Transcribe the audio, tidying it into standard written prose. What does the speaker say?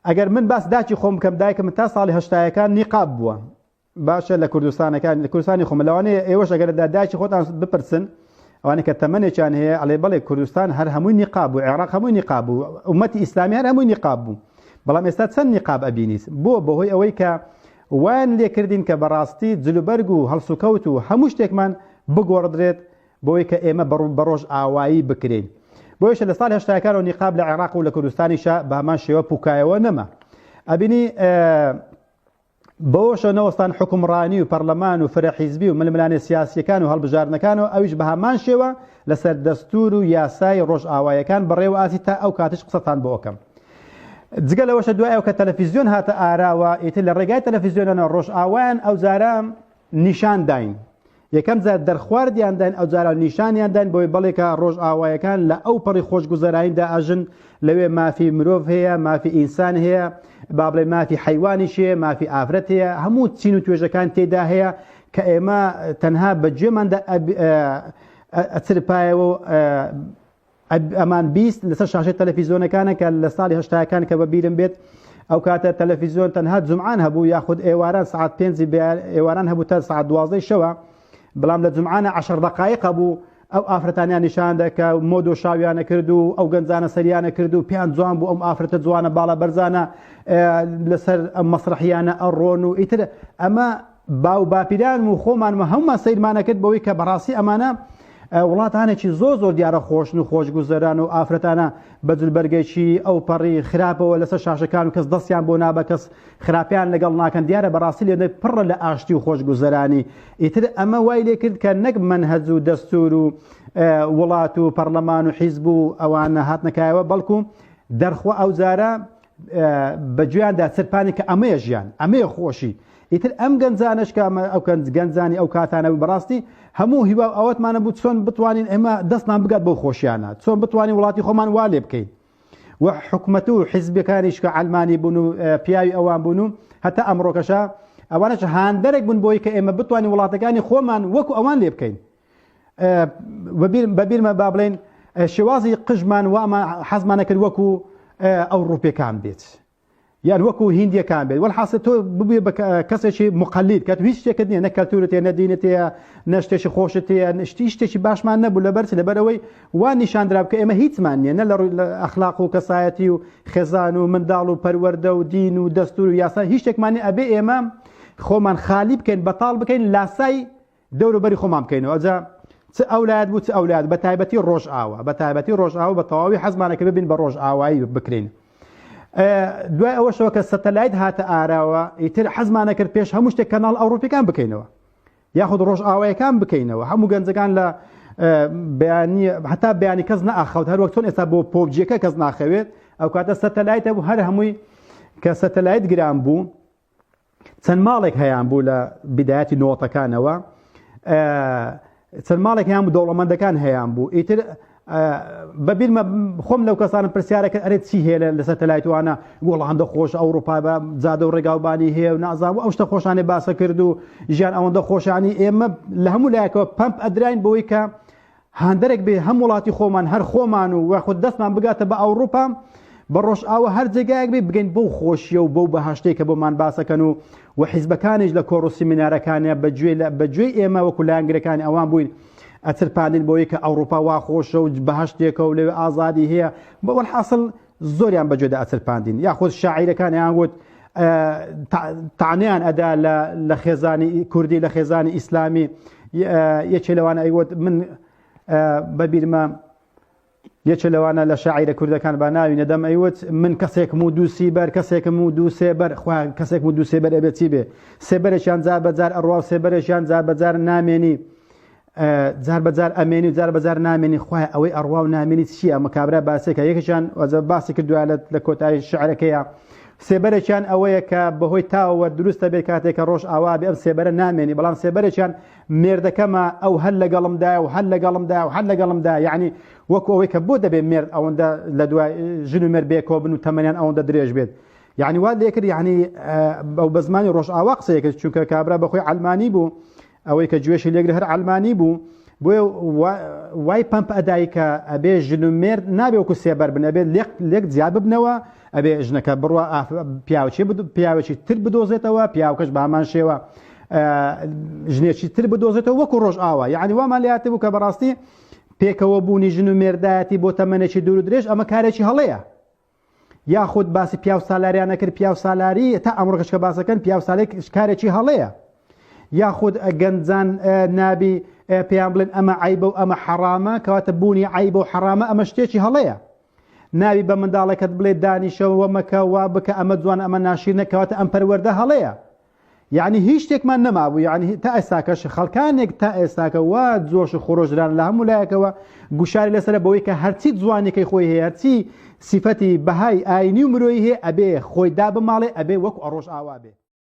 ئەگەر من باس داچی خۆم بکەم دایکم من تا ساڵی هەشتایەکان نیقاب بووە باشە لە کوردستانەکان لە کوردستانی خۆم لەوانەیە ئێوەش ئەگەر دایکی خۆتان بپرسن ئەوانە کە تەمەنێکیان هەیە ئەڵێ بەڵێ کوردستان هەر هەمووی نیقاب بوو عێراق هەمووی نیقاب بوو ئومەتی ئیسلامی هەر هەمووی نیقاب بوو بەڵام ئێستا چەند نیقاب ئەبینیت بەهۆی ئەوەی کە وان لێکردین کە بەڕاستی جلوبەرگ و هەڵسوکەوت و هەموو شتێکمان بگۆڕدرێت بۆی کە ئێمە بەڕۆژ ئاوایی بکرێن بۆیشە لە ساڵی هەشتاکانەوە نیقاب لە عێراق و لە کوردستانیشە بە هەمان شێوە پوکایەوە نەما ئەبینی بەوەشە نەوەستان حکومڕانی و پەرلەمان و فرەحیزبی و ململانێ سیاسیەکان و هەڵبژاردنەکانەوە ئەویش بە هەمان شێوە لەسەر دەستور و یاسای ڕۆژ ئاوایەکان بەڕێوە ئاسی تا ئەو کاتش قسەتان بۆ ئەەکەم جگە لەوەشە دوایەوە کە تەلەڤیزیۆن هاتە ئاراوە ئیتر لە ڕێگای تەلەڤیزیۆنە ڕۆژ ئاوایان ئەو جارە نیشان داین یەکەم جار دەرخواردیان داین ئەو جارە نیشانیان داین بۆی بەڵێکە ڕۆژ ئاوایەکان لە ئەو پەڕی خۆشگوزەراییدا ئاژن لەوێ مافی مرۆڤ هەیە مافی ئینسان هەیە با بڵێ مافی حیوانیش هەیە مافی ئافرەت هەیە هەموو چین و توێژەکان تێدا هەیە کە ئێمە تەنها بەگوێماندا ئەچرپایەوە ئەمان بیست لەسەر شاشەی تەلەڤیزیۆنەکانە کە لە ساڵی هەشتاکان کە بەبیرم بێت ئەو کاتە تەلەڤیزیۆن تەنها جومعان هەبوو یاخود ئێواران سعات 5 ئێواران هەبوو تا سعات 12 شەوە بەڵام لە جومعانە 10 دقایق هەبوو ئەو ئافرەتانیان نیشاندا کە مۆد و شاویانە کرد و ئەو گەنجانە سەریانە کرد و پیان جوان بوو ئەم ئافرەتە جوانە باڵە بەرزانە لەسەر ئەم مەسرحیانە ئەڕۆن و ئیتر ئەمە باو باپیران و خۆمانمە هەمومان سەیرمانە کرد بەوەی کە بەڕاستی ئەمانە وڵاتانێکی زۆر دیارە خۆشن و خۆشگوزەران و ئافرەتانە بەجلبەرگێکی ئەو پەڕی خراپەوە لەسەر شاشەکان و کەس دەستیان بۆ نابە کەس خراپیان لەگەڵ ناکەن دیارە بەڕاستی لێنە پڕە لە ئاشتی و خۆشگوزەرانی ئیتر ئەمە وای لێ کرد کە نەک منهەج و دەستور و وڵات و پەرلەمان و حیزب و ئەوانە هاتنەکایەوە بەڵکو دەرخوا ئەو جارە بەگوێیاندا چرپانی کە ئەمەیە ژیان ئەمەیە خۆشی ئیتر ئەم گەنجانش کە ئەو گەنجانی ئەو کاتانە بەڕاستی هەموو هیوا ئەوەتمانە بوو چۆن بتوانین ئێمە دەستمان بگات بۆ خۆشیانە چۆن بتوانین وڵاتی خۆمان وا لێ بکەین و حکومەت و حیزبەکانیش کە عەلمانی بوون و پیاوی ئەوان بوون و هەتا ئەمڕۆکەشە ئەوانەش هاندەرێک بوون بۆی کە ئێمە بتوانین وڵاتەکانی خۆمان وەکو ئەوان لێ بکەین بەبیرمە با بڵێن شێوازی قژمان وامە حەزمانە کرد وەکو ئەوروپیەکان بێت یان وەکو هیندیەکان بێت وەڵحاسە تۆ ببێ بە کەسێکی مقلید کە هیچ شتێکت نییە نە کەلتورت هەیە نە دینت هەیە نە شتێکی خۆشت هەیە شتێکی باشمان نەبوو لەبەرچی لەبەرەوەی وان نیشاندرا بکە ئێمە هیچمان نییە نە لە ئەخلاق و کەسایەتی و خێزان و منداڵ و پەروەردە و دین و دەستور و یاسا هیچ شتێکمان نییە ئەبێ ئێمە خۆمان خالی بکەین بەتاڵ بکەین لاسای دەوروبەری خۆمان بکەینەوە ئەجا چ ئەولاد بوو چ ئەولاد بە تایبەتی ڕۆژ ئاوە بە تایبەتی ڕۆژ ئاوە بە تەواوی حەزمانە کە ببین بە ڕۆژ ئاوایی بکرین دوای ئەوەشەوە کە سەتەلایت هاتە ئاراوە ئیتر حەزمانە کرد پێش هەموو شتێک کەناڵ ئەوروپیەکان بکەینەوە یاخود ڕۆژ ئاوایەکان بکەینەوە هەموو گەنجەکان لە بەیانی هەتا بەیانی کەس نەئاخەوت هەر وەک چۆن ئێستا بۆ پۆبجیەکە کەس ناخەوێت ئەو کاتە سەتەلایتە بوو هەر هەمووی کە سەتەلایت گران بوو چەند ماڵێک هەیان بوو لە بیدایەتی نۆتەکانەوە چەند ماڵێک هەیان بوو دەوڵەمەندەکان هەیان بوو ئیتر بەبیرمە خۆم لەو کەسانم پرسیارەکە ئەرێ چی هەیە لە سەتەلایتوانە وەڵاندە خۆش ئەوروپا بە جادە و ڕێگاوبانی هەیە و نازانم ئەو شتە خۆشانێ باسە کرد و ژیان ئەوەندە خۆشانی ئێمە لە هەموو لایەکەوە پەمپ ئەدراین بەوەی کە هاندەرێک بێ هەم وڵاتی خۆمان هەر خۆمان و وەخود دەستمان بگاتە بە ئەوروپا بە ڕۆژ ئاوە هەر جێگایەک بێ بگەین بەو خۆشیە و بەو بەهاشتەی کە بۆمان باسەکەن و حیزبەکانیش لە کۆڕ و سیمینارەکانیە بەگوێی ئێمە وەکو لایەنگرەکانی ئەوان بووین ئەچرپاندین بۆی کە ئەوروپا وا خۆشە و بەهشتێکە و لەوێ ئازادی هەیە بەوەڵحاصل زۆریان بەگوێدا ئەچرپاندین یاخود شاعیرەکانیان گوت تعنیان ئەدا لە خێزانی کوردی لە خێزانی ئیسلامی یەکێ لەوانە ئەیوت من بەبیرمە یەکێ لەوانە لە شاعیرە کوردەکان با ناوی نەدەم ئەیوت من کەسێکم و دوو سیبەر کەسێکم و دوو سێبەر کەسێکم و دوو سێبەر ئەبێت چی بێ سێبەرێکیان جار بەجار ئەڕوا و سێبەرێکیان جار بەجار نامێنی جار بەجار ئەمێنی و جار بەجار نامێنی خوای ئەوەی ئەڕوا و نامێنی چییە مەکابرا باسێکە یەکێکیان باسی کردووە لە کۆتایی شعرەکەیە سێبەرێکیان ئەوەیە کە بەهۆی تاوە دروستە بێت کاتێک کە ڕۆژ ئاوا بێ ئەم سێبەرە نامێنی بەڵام سێبەرێکیان مێردەکەمە ئەو هەر لەگەڵمدایە و هەر لەگەڵمدا و هەر لەگەڵمدا یعنی وەکو ئەوەی کە بۆ دەبێت مێرد ئەوەندە لە دوای ژن و مێرد بێکۆ بن و تەمەنیان ئەوەندە درێژ بێت یعنی وا لێ کرد یعنی ئەو بە زمانی ڕۆژ ئاوا قسەیەکە چونکە کابرا بەخۆی عەلمانی بوو ئەوەی کە گوێشی لێگر هەر عەلمانی بوو بۆیە وای پەمپ ئەدای کە ئەبێ ژن و مێرد نابێ وەکو سێبەر بن ئەبێ لێک جیا ببنەوە ئەبێ ژنەکە بڕوە پیاوێکی تر بدۆزێتەوە پیاوکەش بامان شێوە ژنێکی تر بدۆزێتەوە وەکو ڕۆژ ئاوە یعنی وامان لاتێ بوو کە بەڕاستی پێکەوە بوونی ژن و مێردایەتی بۆ تەمەنێکی دوور و درێژ ئەمە کارێکی هەڵەیە یاخود باسی پیاو سالاریان نەکرد پیاو سالاری تا ئەمڕۆکەشکە باسەکەن پیاو ساڵێک کارێکی هەڵەیە یاخود گەنجان نابی پێیان بڵێن ئەمە عیبە و ئەمە حەرامە کەواتە بوونی عیبە و حەرامە ئەمە شتێکی هەڵەیە ناوی بە منداڵەکەت بڵێ دانیشەوە مەکە وا بکە ئەمە جوان ئەمە ناشیر نەکەواتە ئەم پەروەردە هەڵەیە یعنی هیچ شتێکمان نەمابوو یعنی تا ئێستاکەش خەڵکانێک تا ئێستاکە وا جۆش و خۆڕۆژران لە هەموو لایەکەوە گوشاری لەسەر بەوەی کە هەرچی جوانێکی خۆی هەیە هەرچی سیفەتی بەهای ئاینی و مرۆیی هەیە ئەبێ خۆی دا بماڵێ ئەبێ وەکو ئەڕۆژ ئاوا بێ